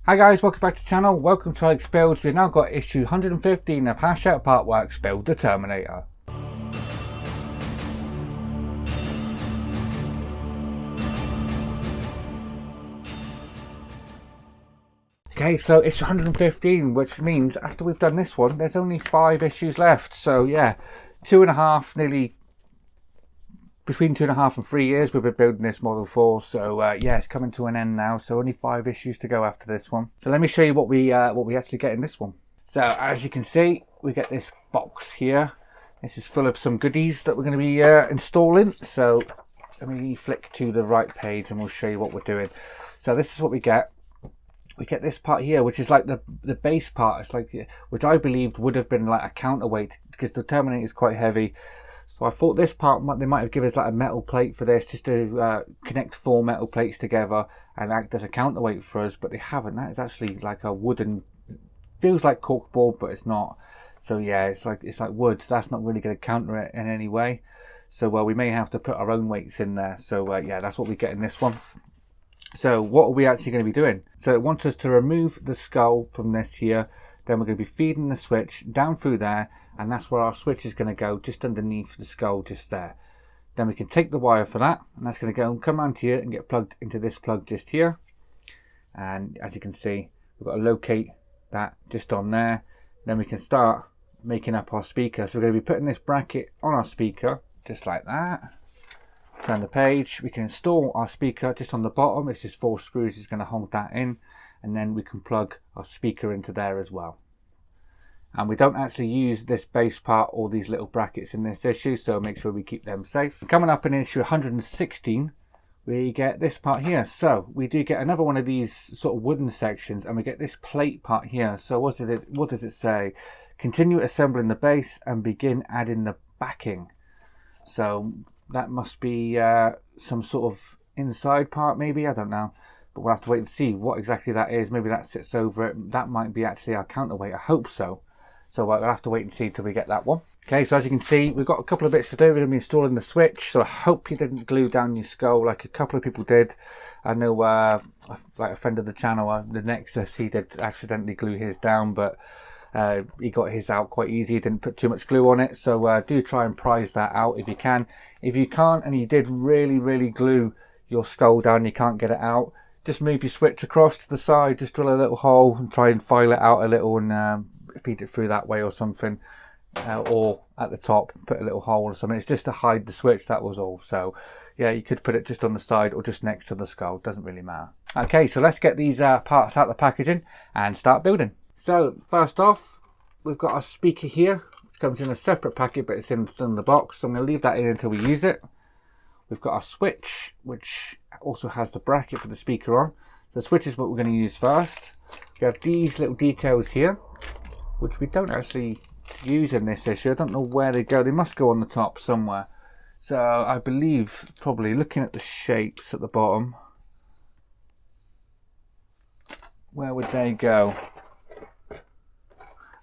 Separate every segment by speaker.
Speaker 1: Hi guys, welcome back to the channel. Welcome to Alex Builds. We've now got issue 115 of Hash Out Partworks Build the Terminator. Okay, so it's 115, which means after we've done this one, there's only 5 issues left. So yeah, 2.5, nearly between 2.5 and 3 years we've been building this model for. So yeah, it's coming to an end now. So only 5 issues to go after this one. So let me show you what we actually get in this one. So as you can see, we get this box here. This is full of some goodies that we're going to be installing. So let me flick to the right page and we'll show you what we're doing. So this is what we get. We get this part here, which is like the base part. It's like, which I believed would have been like a counterweight because the Terminator is quite heavy. So I thought this part, they might have given us like a metal plate for this, just to connect 4 metal plates together and act as a counterweight for us, but they haven't. That is actually like a wooden, feels like corkboard, but it's not. So yeah, it's like wood. So that's not really going to counter it in any way. So we may have to put our own weights in there. So yeah, that's what we get in this one. So what are we actually going to be doing? So it wants us to remove the skull from this here. Then we're going to be feeding the switch down through there, and that's where our switch is going to go, just underneath the skull, just there. Then we can take the wire for that, and that's going to go and come around here and get plugged into this plug just here. And as you can see, we've got to locate that just on there. Then we can start making up our speaker. So we're going to be putting this bracket on our speaker, just like that. Turn the page. We can install our speaker just on the bottom. It's just 4 screws. It's going to hold that in, and then we can plug our speaker into there as well. And we don't actually use this base part or these little brackets in this issue, so make sure we keep them safe. Coming up in issue 116, we get this part here. So we do get another one of these sort of wooden sections, and we get this plate part here. So what does it say? Continue assembling the base and begin adding the backing. So that must be some sort of inside part, maybe, I don't know. But we'll have to wait and see what exactly that is. Maybe that sits over it. That might be actually our counterweight. I hope so. So we'll have to wait and see till we get that one. Okay, so as you can see, we've got a couple of bits to do. We're going to be installing the switch. So I hope you didn't glue down your skull like a couple of people did. I know, like a friend of the channel, the Nexus, he did accidentally glue his down, but he got his out quite easy. He didn't put too much glue on it. So do try and prise that out if you can. If you can't, and you did really glue your skull down and you can't get it out, just move your switch across to the side, just drill a little hole and try and file it out a little and feed it through that way or something. Or at the top, put a little hole or something. It's just to hide the switch, that was all. So yeah, you could put it just on the side or just next to the skull, doesn't really matter. Okay, so let's get these parts out of the packaging and start building. So first off, we've got our speaker here, which comes in a separate packet, but it's in the box. So I'm going to leave that in until we use it. We've got our switch, which also has the bracket for the speaker on. So the switch is what we're going to use first. We have these little details here, which we don't actually use in this issue. I don't know where they go. They must go on the top somewhere. So I believe, probably looking at the shapes at the bottom, where would they go?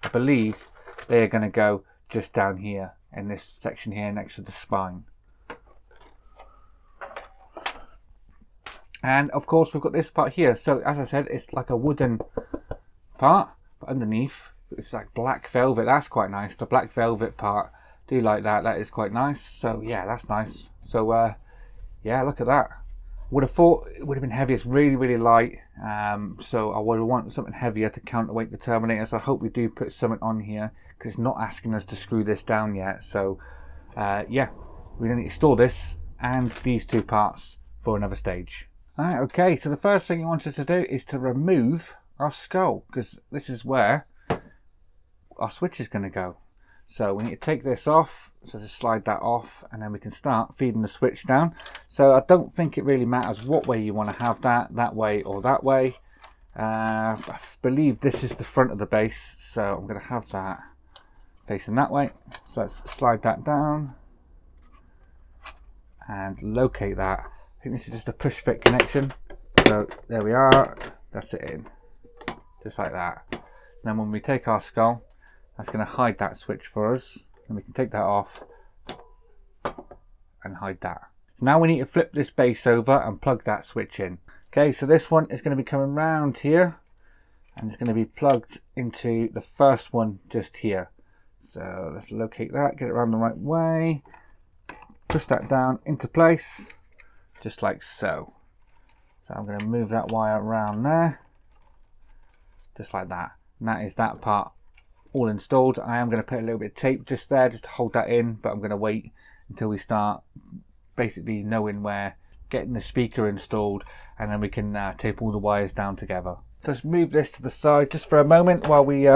Speaker 1: I believe they're going to go just down here in this section here next to the spine. And of course we've got this part here. So as I said, it's like a wooden part, but underneath it's like black velvet. That's quite nice. The black velvet part, do like that. That is quite nice. So yeah, that's nice. So yeah, look at that. Would have thought it would have been heavy. It's really light. So I would want something heavier to counterweight the Terminator. So I hope we do put something on here, because it's not asking us to screw this down yet. So yeah, we're going to store this and these 2 parts for another stage. Alright, okay, so the first thing he wants us to do is to remove our skull, because this is where our switch is going to go. So we need to take this off, so just slide that off, and then we can start feeding the switch down. So I don't think it really matters what way you want to have that way or that way. I believe this is the front of the base, so I'm going to have that facing that way. So let's slide that down and locate that. I think this is just a push fit connection. So there we are, that's it in, just like that. And then when we take our skull, that's going to hide that switch for us, and we can take that off and hide that. So now we need to flip this base over and plug that switch in. Okay, so this one is going to be coming round here, and it's going to be plugged into the first one just here. So let's locate that, get it around the right way, push that down into place, just like so. So I'm going to move that wire around there, just like that. And that is that part all installed. I am going to put a little bit of tape just there, just to hold that in, but I'm going to wait until we start basically knowing where, getting the speaker installed, and then we can tape all the wires down together. Just move this to the side just for a moment while we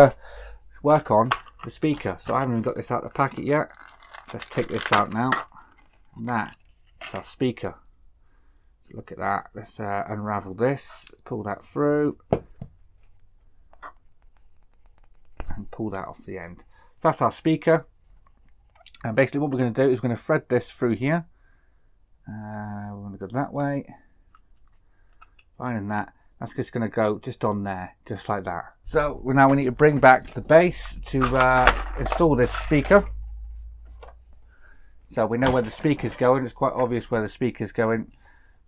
Speaker 1: work on the speaker. So I haven't even got this out of the packet yet. Let's take this out now. And that's our speaker. So look at that. Let's unravel this, pull that through, and pull that off the end. So that's our speaker. And basically what we're going to do is we're going to thread this through here. We're going to go that way. Finding that. That's just going to go just on there, just like that. So now we need to bring back the base to install this speaker. So we know where the speaker's going. It's quite obvious where the speaker's going.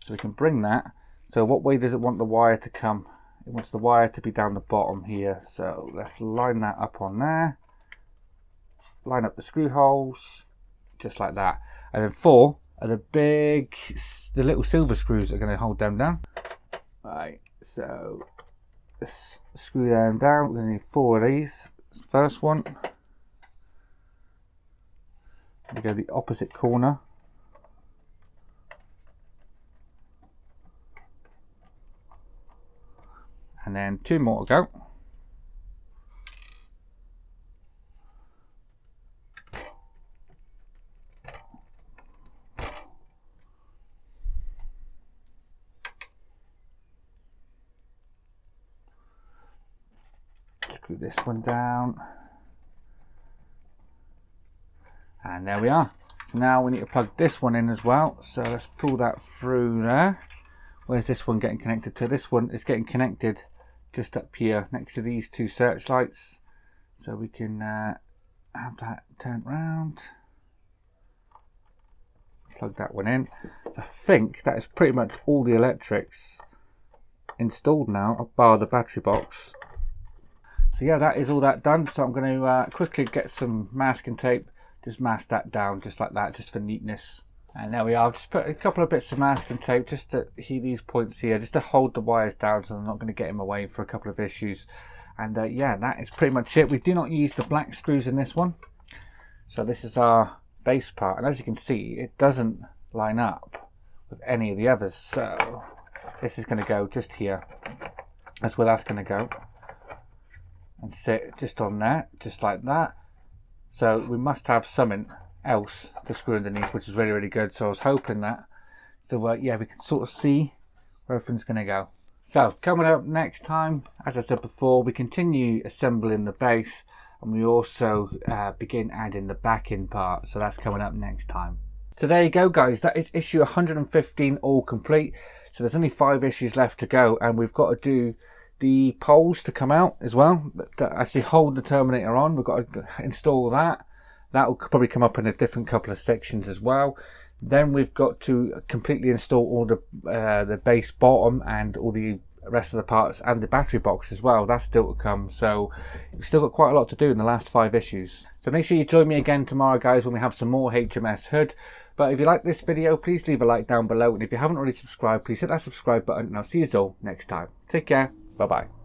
Speaker 1: So we can bring that. So what way does it want the wire to come? It wants the wire to be down the bottom here. So let's line that up on there. Line up the screw holes, just like that. And then 4 are the little silver screws that are going to hold them down. Right, so let's screw them down. We're going to need 4 of these. First one. We go the opposite corner. And then 2 more to go. Screw this one down. And there we are. So now we need to plug this one in as well. So let's pull that through there. Where's this one getting connected to? This one is getting connected just up here next to these 2 searchlights. So we can have that turned round. Plug that one in. So I think that is pretty much all the electrics installed now, bar the battery box. So yeah, that is all that done. So I'm going to quickly get some masking tape, just mask that down just like that, just for neatness. And there we are. I've just put a couple of bits of masking tape just to heat these points here, just to hold the wires down so I'm not going to get in my way for a couple of issues. And yeah, that is pretty much it. We do not use the black screws in this one. So this is our base part, and as you can see, it doesn't line up with any of the others. So this is going to go just here. That's where that's going to go, and sit just on there, just like that. So we must have something else to screw underneath, which is really, really good. So I was hoping that yeah, we can sort of see where everything's going to go. So coming up next time, as I said before, we continue assembling the base, and we also begin adding the backing part. So that's coming up next time. So there you go, guys. That is issue 115 all complete. So there's only 5 issues left to go, and we've got to do the poles to come out as well that actually hold the Terminator on. We've got to install that. That will probably come up in a different couple of sections as well. Then we've got to completely install all the base bottom and all the rest of the parts, and the battery box as well. That's still to come. So we've still got quite a lot to do in the last 5 issues. So make sure you join me again tomorrow, guys, when we have some more HMS Hood. But if you like this video, please leave a like down below, and if you haven't already subscribed, please hit that subscribe button, and I'll see you all next time. Take care. Bye bye.